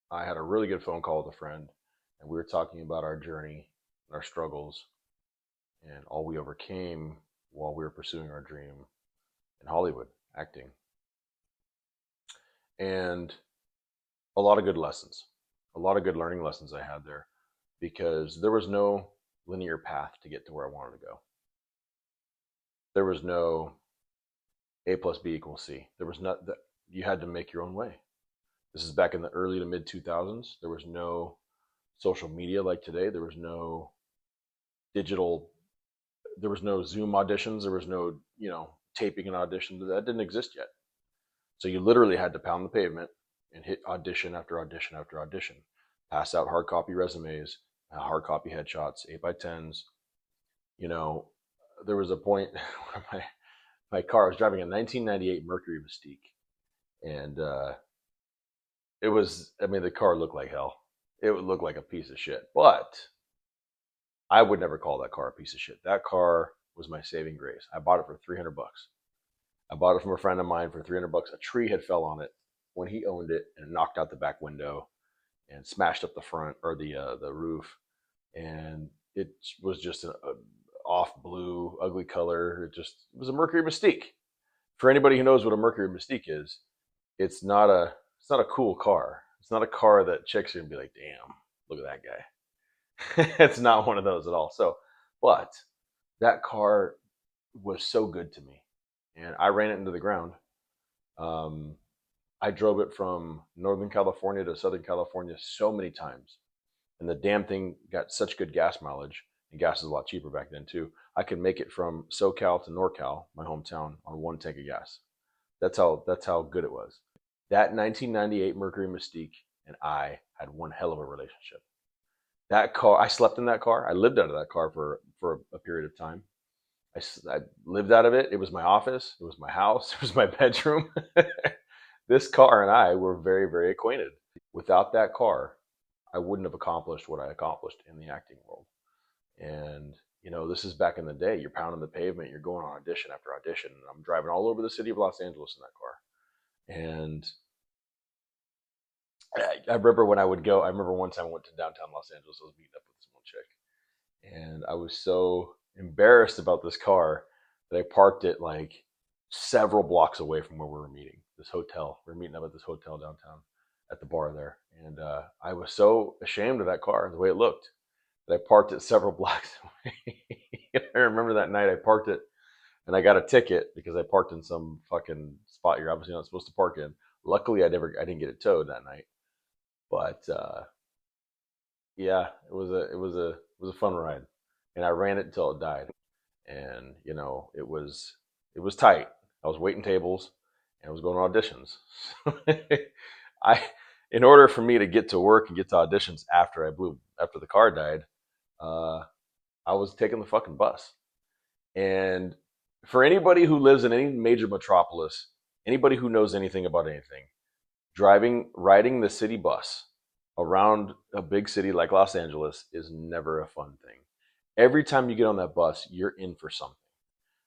I had a really good phone call with a friend, and we were talking about our journey and our struggles and all we overcame while we were pursuing our dream in Hollywood, acting, and a lot of good lessons, a lot of good learning lessons I had there because there was no linear path to get to where I wanted to go. There was no A plus B equals C. There was not that you had to make your own way. This is back in the early to mid 2000s. There was no social media like today. There was no digital. There was no Zoom auditions. There was no, taping an audition. That didn't exist yet. So you literally had to pound the pavement and hit audition after audition after audition, pass out hard copy resumes, hard copy headshots, 8x10s. You know, there was a point where my car, I was driving a 1998 Mercury Mystique, and it was, I mean, the car looked like hell. It would look like a piece of shit, but I would never call that car a piece of shit. That car was my saving grace. I bought it for 300 bucks. I bought it from a friend of mine for 300 bucks. A tree had fell on it when he owned it and knocked out the back window and smashed up the front or the roof. And it was just an off blue, ugly color. It was a Mercury Mystique. For anybody who knows what a Mercury Mystique is, it's not a it's not a cool car. It's not a car that chicks are gonna be like, damn, look at that guy. It's not one of those at all. So, but that car was so good to me, and I ran it into the ground. Um, I drove it from Northern California to Southern California so many times, and the damn thing got such good gas mileage, and gas is a lot cheaper back then too. I could make it from SoCal to NorCal, my hometown, on one tank of gas. That's how good it was. That 1998 Mercury Mystique and I had one hell of a relationship. That car, I slept in that car. I lived out of that car for a period of time. I lived out of it. It was my office. It was my house. It was my bedroom. This car and I were very, very acquainted. Without that car, I wouldn't have accomplished what I accomplished in the acting world. And, this is back in the day. You're pounding the pavement. You're going on audition after audition. And I'm driving all over the city of Los Angeles in that car. And I remember when I would go, I remember one time I went to downtown Los Angeles. I was meeting up with this one chick. And I was so embarrassed about this car that I parked it like several blocks away from where we were meeting. This hotel. We were meeting up at this hotel downtown at the bar there. And I was so ashamed of that car, the way it looked, that I parked it several blocks away. I remember that night I parked it and I got a ticket because I parked in some fucking spot you're obviously not supposed to park in. Luckily, I didn't get it towed that night. But yeah, it was a fun ride, and I ran it until it died. And it was tight. I was waiting tables, and I was going to auditions. I, in order for me to get to work and get to auditions after the car died, uh, I was taking the fucking bus. And for anybody who lives in any major metropolis, anybody who knows anything about anything, riding the city bus around a big city like Los Angeles is never a fun thing. Every time you get on that bus, you're in for something.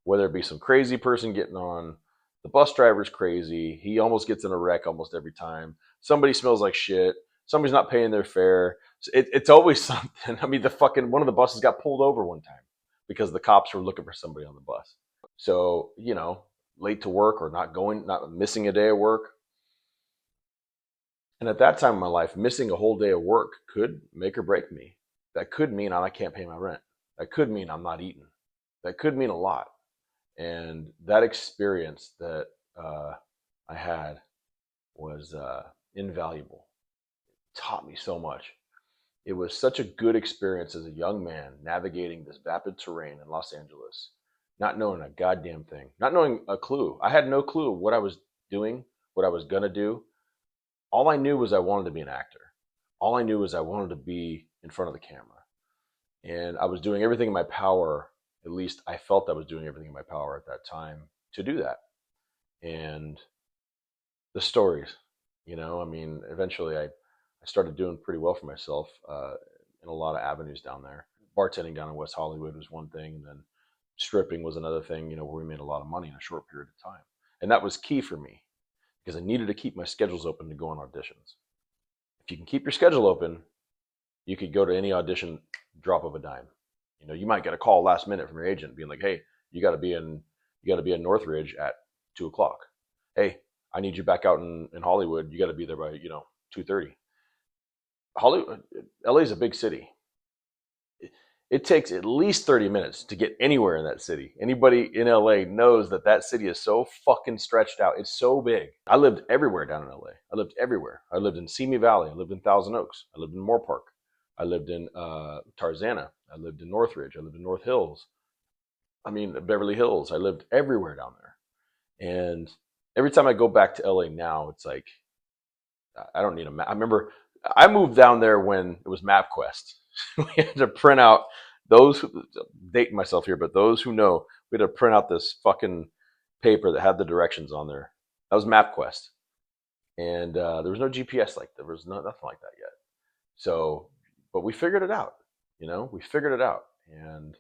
Whether it be some crazy person getting on, the bus driver's crazy. He almost gets in a wreck almost every time. Somebody smells like shit. Somebody's not paying their fare. It's always something. I mean, the fucking one of the buses got pulled over one time because the cops were looking for somebody on the bus. So, late to work or not missing a day of work. And at that time in my life, missing a whole day of work could make or break me. That could mean I can't pay my rent. That could mean I'm not eating. That could mean a lot. And that experience that I had was invaluable. It taught me so much. It was such a good experience as a young man navigating this vapid terrain in Los Angeles, not knowing a goddamn thing, not knowing a clue. I had no clue what I was doing, what I was going to do. All I knew was I wanted to be an actor. All I knew was I wanted to be in front of the camera. And I was doing everything in my power, at least I felt I was doing everything in my power at that time to do that. And the stories, I mean, eventually I started doing pretty well for myself in a lot of avenues down there. Bartending down in West Hollywood was one thing, and then stripping was another thing, where we made a lot of money in a short period of time. And that was key for me because I needed to keep my schedules open to go on auditions. If you can keep your schedule open, you could go to any audition, drop of a dime. You might get a call last minute from your agent being like, "Hey, you got to be in Northridge at 2 o'clock. Hey, I need you back out in Hollywood. You got to be there by 2:30." Hollywood, LA is a big city. It takes at least 30 minutes to get anywhere in that city. Anybody in LA knows that city is so fucking stretched out. It's so big. I lived everywhere down in LA. I lived everywhere. I lived in Simi Valley. I lived in Thousand Oaks. I lived in Moorpark. I lived in Tarzana. I lived in Northridge. I lived in North Hills. Beverly Hills. I lived everywhere down there. And every time I go back to LA now, it's like, I don't need a map. I remember I moved down there when it was MapQuest. We had to print out dating myself here, but those who know, we had to print out this fucking paper that had the directions on there. That was MapQuest. And there was no GPS there was nothing like that yet. So, but we figured it out. We figured it out. And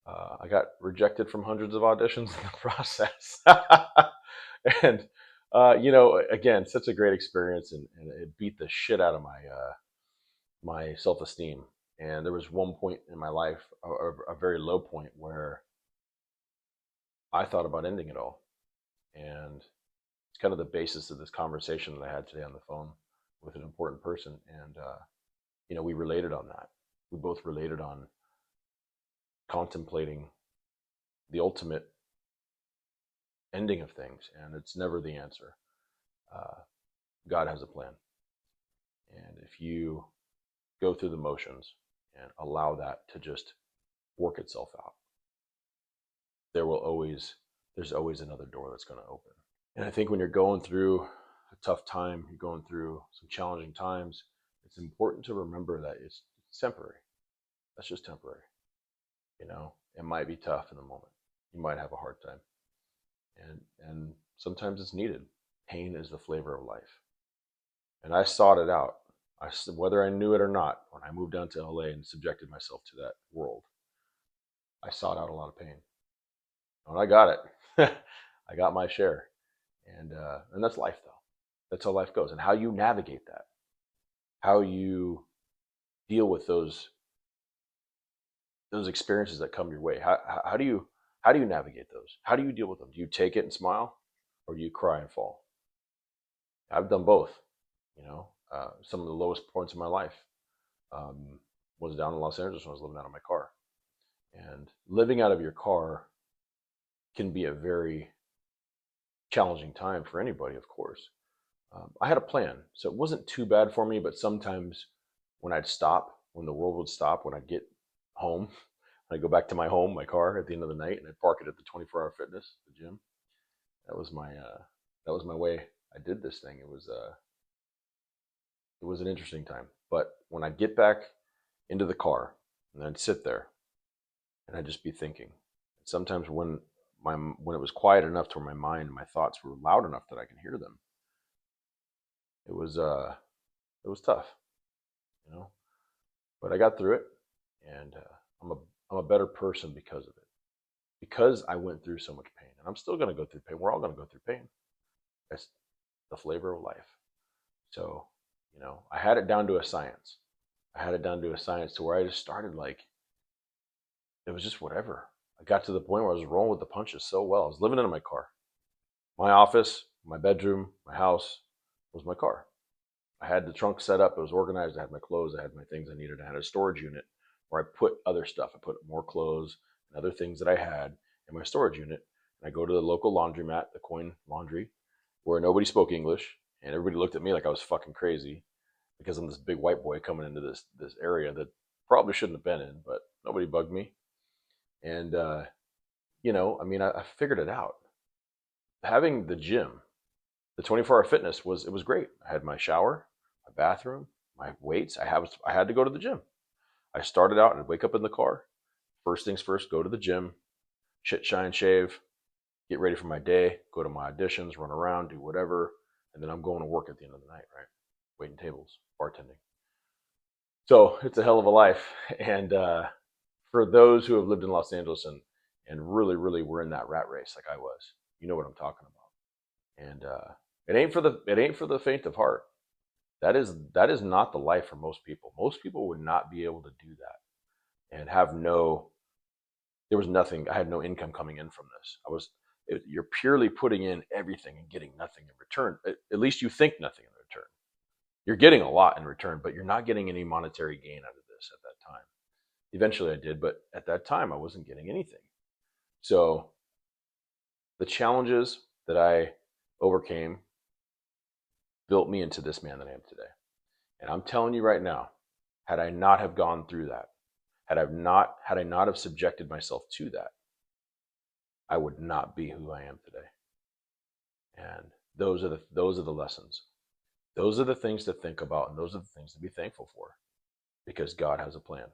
I got rejected from hundreds of auditions in the process. And again, such a great experience, and it beat the shit out of my self-esteem. And there was one point in my life, a very low point, where I thought about ending it all. And it's kind of the basis of this conversation that I had today on the phone with an important person. And we related on that. We both related on contemplating the ultimate ending of things, and it's never the answer. God has a plan, and if you go through the motions and allow that to just work itself out, there's always another door that's going to open. And I think when you're going through a tough time, you're going through some challenging times, it's important to remember that it's temporary. That's just temporary. It might be tough in the moment. You might have a hard time. And sometimes it's needed. Pain is the flavor of life. And I sought it out. Whether I knew it or not, when I moved down to LA and subjected myself to that world, I sought out a lot of pain. And I got it. I got my share. And that's life, though. That's how life goes. And how you navigate that, how you deal with those experiences that come your way. How do you navigate those? How do you deal with them? Do you take it and smile, or do you cry and fall? I've done both. Some of the lowest points in my life was down in Los Angeles when I was living out of my car. And living out of your car can be a very challenging time for anybody, of course. I had a plan, so it wasn't too bad for me, but sometimes when the world would stop, when I'd get home, I go back to my home, my car at the end of the night, and I'd park it at the 24-hour fitness, the gym. That was my way I did this thing. It was an interesting time. But when I'd get back into the car and I'd sit there and I'd just be thinking. Sometimes when it was quiet enough to where my mind and my thoughts were loud enough that I can hear them, it was tough, but I got through it, and I'm a better person because of it, because I went through so much pain, and I'm still going to go through pain. We're all going to go through pain. That's the flavor of life. So, I had it down to a science. To where I just started it was just whatever. I got to the point where I was rolling with the punches so well. I was living in my car. My office, my bedroom, my house was my car. I had the trunk set up. It was organized. I had my clothes. I had my things I needed. I had a storage unit where I put other stuff. I put more clothes and other things that I had in my storage unit. And I go to the local laundromat, the Coin Laundry, where nobody spoke English. And everybody looked at me like I was fucking crazy because I'm this big white boy coming into this area that probably shouldn't have been in, but nobody bugged me. And, I figured it out. Having the gym, the 24-hour fitness was great. I had my shower, my bathroom, my weights. I had to go to the gym. I started out and I'd wake up in the car. First things first, go to the gym, shit, shine, shave, get ready for my day, go to my auditions, run around, do whatever. And then I'm going to work at the end of the night, right? Waiting tables, bartending. So it's a hell of a life. And for those who have lived in Los Angeles and really, really were in that rat race like I was, you know what I'm talking about. And it ain't for the faint of heart. that is not the life for most people. Most people would not be able to do that and have no. There was nothing. I had no income coming in from this. You're purely putting in everything and getting nothing in return. At least you think nothing in return. You're getting a lot in return, but you're not getting any monetary gain out of this at that time. Eventually I did, but at that time I wasn't getting anything. So the challenges that I overcame built me into this man that I am today. And I'm telling you right now, had I not have gone through that, had I not have subjected myself to that, I would not be who I am today. And those are the lessons. Those are the things to think about, and those are the things to be thankful for, because God has a plan.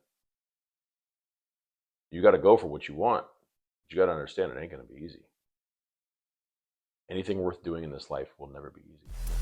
You got to go for what you want, but you got to understand it ain't going to be easy. Anything worth doing in this life will never be easy.